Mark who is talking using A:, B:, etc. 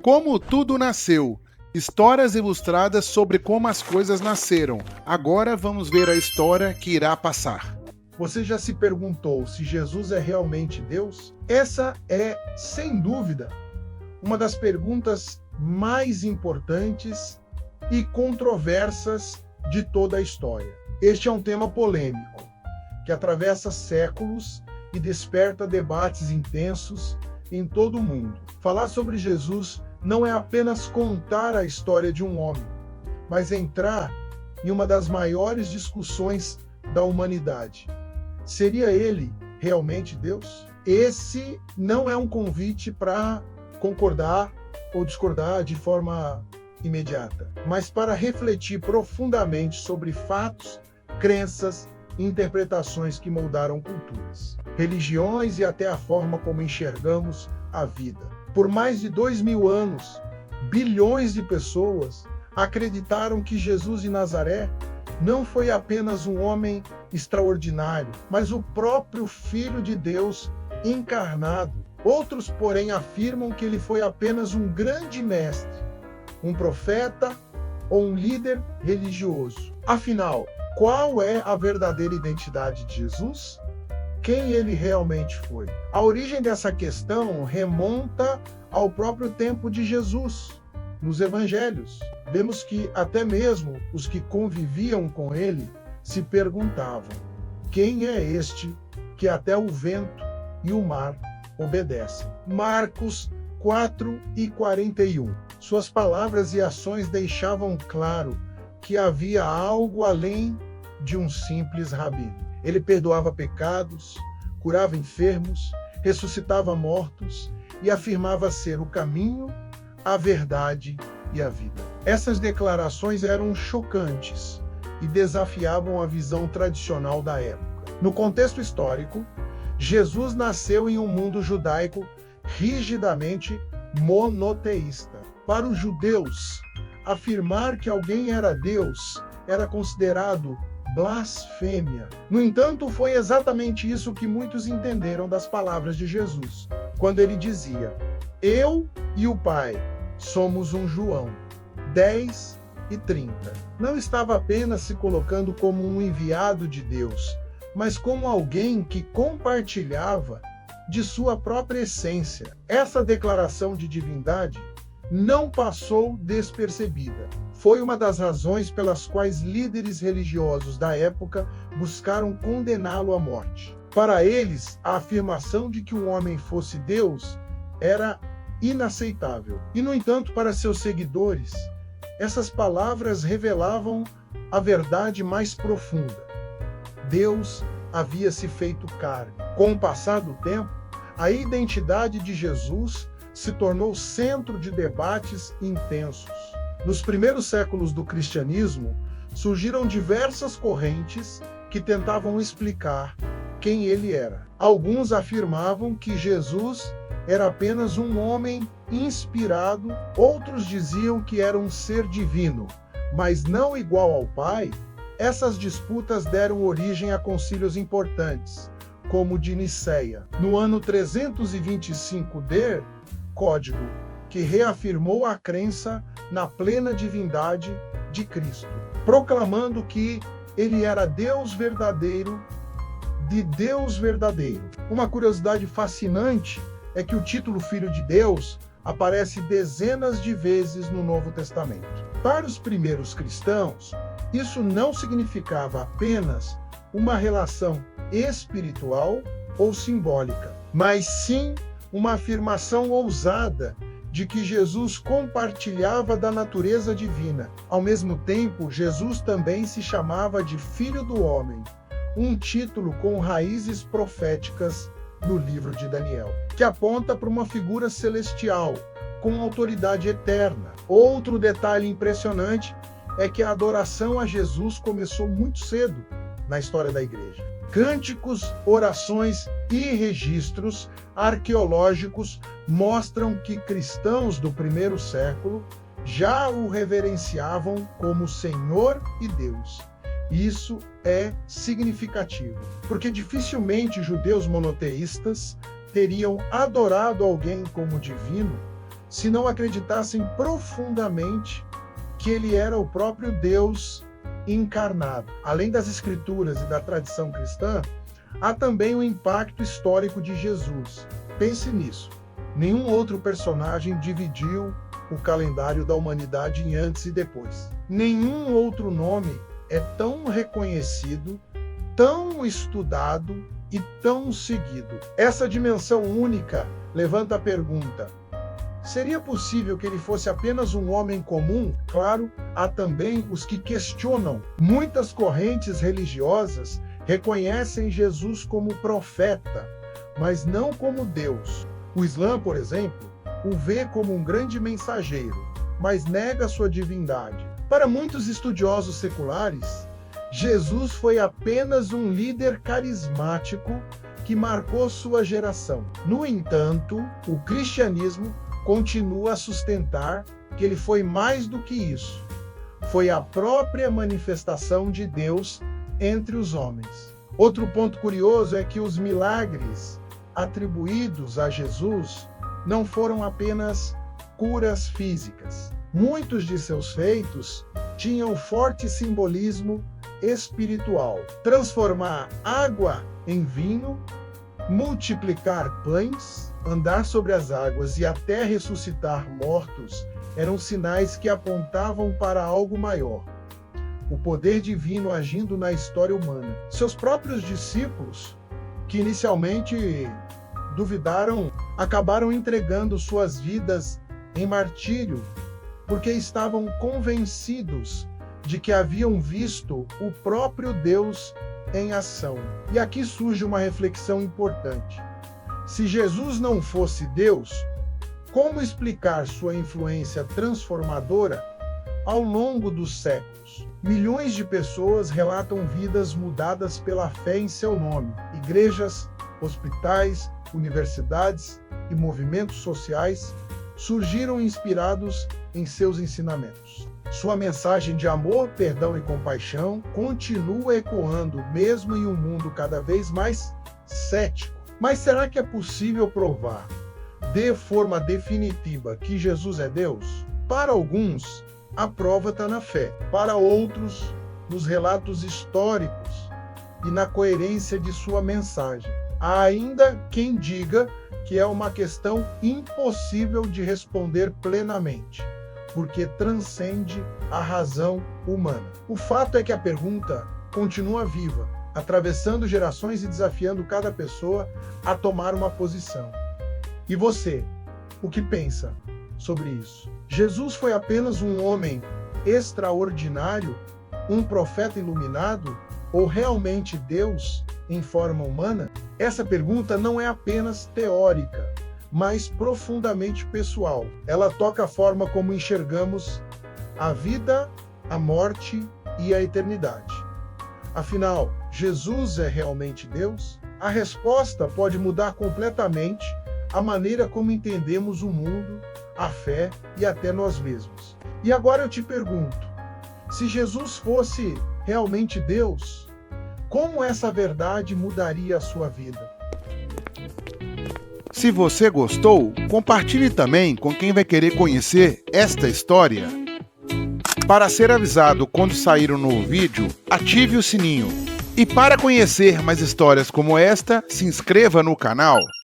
A: Como tudo nasceu. Histórias ilustradas sobre como as coisas nasceram. Agora vamos ver a história que irá passar.
B: Você já se perguntou se Jesus é realmente Deus? Essa é, sem dúvida, uma das perguntas mais importantes e controversas de toda a história. Este é um tema polêmico, que atravessa séculos e desperta debates intensos em todo o mundo. Falar sobre Jesus não é apenas contar a história de um homem, mas entrar em uma das maiores discussões da humanidade. Seria ele realmente Deus? Esse não é um convite para concordar ou discordar de forma imediata, mas para refletir profundamente sobre fatos, crenças e interpretações que moldaram culturas, religiões e até a forma como enxergamos a vida. Por mais de 2000 anos, bilhões de pessoas acreditaram que Jesus de Nazaré não foi apenas um homem extraordinário, mas o próprio Filho de Deus encarnado. Outros, porém, afirmam que ele foi apenas um grande mestre, um profeta ou um líder religioso. Afinal, qual é a verdadeira identidade de Jesus? Quem ele realmente foi? A origem dessa questão remonta ao próprio tempo de Jesus. Nos evangelhos, vemos que até mesmo os que conviviam com ele se perguntavam: quem é este que até o vento e o mar obedecem? Marcos 4:41. Suas palavras e ações deixavam claro que havia algo além de um simples rabino. Ele perdoava pecados, curava enfermos, ressuscitava mortos e afirmava ser o caminho, a verdade e a vida. Essas declarações eram chocantes e desafiavam a visão tradicional da época. No contexto histórico, Jesus nasceu em um mundo judaico rigidamente monoteísta. Para os judeus, afirmar que alguém era Deus era considerado blasfêmia. No entanto, foi exatamente isso que muitos entenderam das palavras de Jesus, quando ele dizia: eu e o Pai somos um. João 10:30. Não estava apenas se colocando como um enviado de Deus, mas como alguém que compartilhava de sua própria essência. Essa declaração de divindade não passou despercebida. Foi uma das razões pelas quais líderes religiosos da época buscaram condená-lo à morte. Para eles, a afirmação de que um homem fosse Deus era inaceitável. E, no entanto, para seus seguidores, essas palavras revelavam a verdade mais profunda. Deus havia se feito carne. Com o passar do tempo, a identidade de Jesus se tornou centro de debates intensos. Nos primeiros séculos do cristianismo, surgiram diversas correntes que tentavam explicar quem ele era. Alguns afirmavam que Jesus era apenas um homem inspirado, outros diziam que era um ser divino, mas não igual ao Pai. Essas disputas deram origem a concílios importantes, como o de Nicéia, no ano 325 Código, que reafirmou a crença na plena divindade de Cristo, proclamando que ele era Deus verdadeiro de Deus verdadeiro. Uma curiosidade fascinante é que o título Filho de Deus aparece dezenas de vezes no Novo Testamento. Para os primeiros cristãos, isso não significava apenas uma relação espiritual ou simbólica, mas sim uma afirmação ousada de que Jesus compartilhava da natureza divina. Ao mesmo tempo, Jesus também se chamava de Filho do Homem, um título com raízes proféticas no livro de Daniel, que aponta para uma figura celestial, com autoridade eterna. Outro detalhe impressionante é que a adoração a Jesus começou muito cedo na história da igreja. Cânticos, orações e registros arqueológicos mostram que cristãos do primeiro século já o reverenciavam como Senhor e Deus. Isso é significativo, porque dificilmente judeus monoteístas teriam adorado alguém como divino se não acreditassem profundamente que ele era o próprio Deus encarnado. Além das escrituras e da tradição cristã, há também o impacto histórico de Jesus. Pense nisso. Nenhum outro personagem dividiu o calendário da humanidade em antes e depois. Nenhum outro nome é tão reconhecido, tão estudado e tão seguido. Essa dimensão única levanta a pergunta: seria possível que ele fosse apenas um homem comum? Claro, há também os que questionam. Muitas correntes religiosas reconhecem Jesus como profeta, mas não como Deus. O Islã, por exemplo, o vê como um grande mensageiro, mas nega sua divindade. Para muitos estudiosos seculares, Jesus foi apenas um líder carismático que marcou sua geração. No entanto, o cristianismo continua a sustentar que ele foi mais do que isso. Foi a própria manifestação de Deus entre os homens. Outro ponto curioso é que os milagres atribuídos a Jesus não foram apenas curas físicas. Muitos de seus feitos tinham forte simbolismo espiritual. Transformar água em vinho, multiplicar pães, andar sobre as águas e até ressuscitar mortos eram sinais que apontavam para algo maior. O poder divino agindo na história humana. Seus próprios discípulos, que inicialmente duvidaram, acabaram entregando suas vidas em martírio, porque estavam convencidos de que haviam visto o próprio Deus em ação. E aqui surge uma reflexão importante. Se Jesus não fosse Deus, como explicar sua influência transformadora ao longo dos séculos? Milhões de pessoas relatam vidas mudadas pela fé em seu nome. Igrejas, hospitais, universidades e movimentos sociais surgiram inspirados em seus ensinamentos. Sua mensagem de amor, perdão e compaixão continua ecoando mesmo em um mundo cada vez mais cético. Mas será que é possível provar de forma definitiva que Jesus é Deus? Para alguns, a prova está na fé. Para outros, nos relatos históricos e na coerência de sua mensagem. Há ainda quem diga que é uma questão impossível de responder plenamente, porque transcende a razão humana. O fato é que a pergunta continua viva, atravessando gerações e desafiando cada pessoa a tomar uma posição. E você, o que pensa sobre isso? Jesus foi apenas um homem extraordinário, um profeta iluminado, ou realmente Deus em forma humana? Essa pergunta não é apenas teórica, mas profundamente pessoal. Ela toca a forma como enxergamos a vida, a morte e a eternidade. Afinal, Jesus é realmente Deus? A resposta pode mudar completamente a maneira como entendemos o mundo, a fé e até nós mesmos. E agora eu te pergunto, se Jesus fosse realmente Deus, como essa verdade mudaria a sua vida?
A: Se você gostou, compartilhe também com quem vai querer conhecer esta história. Para ser avisado quando sair um novo vídeo, ative o sininho. E para conhecer mais histórias como esta, se inscreva no canal.